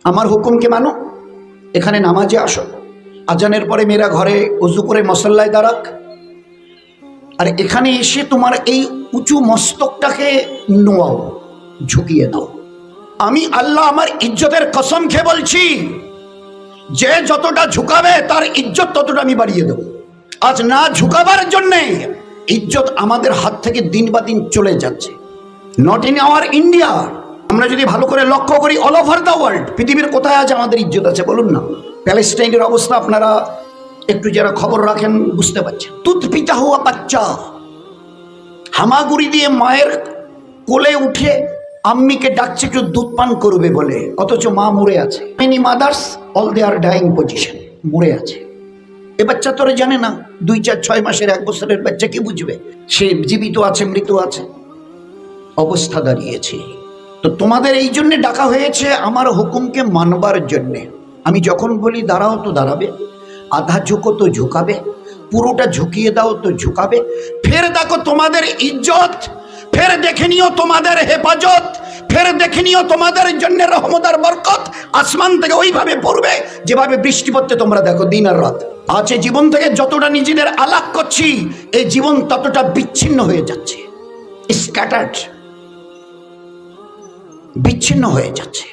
আমার হুকুমকে মানো, এখানে নামাজে আসো, আজানের পরে মেয়েরা ঘরে উজু করে মসল্লায় দাঁড়াক, আর এখানে এসে তোমার এই উঁচু মস্তকটাকে নোয়াও, ঝুঁকিয়ে দাও। আমি আল্লাহ আমার ইজ্জতের কসম খেয়ে বলছি, যে যতটা ঝুঁকাবে তার ইজ্জত ততটা আমি বাড়িয়ে দেব। আজ না ঝুঁকাবার জন্যে ইজ্জত আমাদের হাত থেকে দিন বা দিন চলে যাচ্ছে। Not in our India. আমরা যদি ভালো করে লক্ষ্য করি, অল ওভার দ্য ওয়ার্ল্ড, পৃথিবীর কোথায় আজ আমাদের ইজ্জত আছে বলুন না? প্যালেস্টাইনের অবস্থা আপনারা একটু যারা খবর রাখেন বুঝতে পারছেন। দুধ পিতা হওয়া বাচ্চা হামাগুড়ি দিয়ে মায়ের কোলে উঠে আম্মিকে ডাকছে একটু দুধ পান করবে বলে, অথচ মা মরে আছে। Many mothers all they are dying position, মরে আছে। এ বাচ্চা তোরে জানে না, 2, 4, 6 মাসের 1 বছরের বাচ্চা কি বুঝবে সে জীবিত আছে মৃত আছে? অবস্থা দাঁড়িয়েছে। তো তোমাদের এই জন্য ডাকা হয়েছে আমার হুকুমকে মানবার জন্যে। আমি যখন বলি দাঁড়াও তো দাঁড়াবে, আধা ঝুঁকো তো ঝুঁকাবে, পুরোটা ঝুঁকিয়ে দাও তো ঝুঁকাবে। ফের দেখো তোমাদের ইজ্জত, ফের দেখে নিও তোমাদের হেফাজত, ফের দেখে নিও তোমাদের জন্য রহমত আর বরকত আসমান থেকে ওইভাবে পড়বে যেভাবে বৃষ্টি পড়তে তোমরা দেখো দিন আর রাত। আজ এই জীবন থেকে যতটা নিজেদের আলাগ করছি, এই জীবন ততটা বিচ্ছিন্ন হয়ে যাচ্ছে, স্ক্যাটার্ড, বিচ্ছিন্ন হয়ে যাচ্ছে।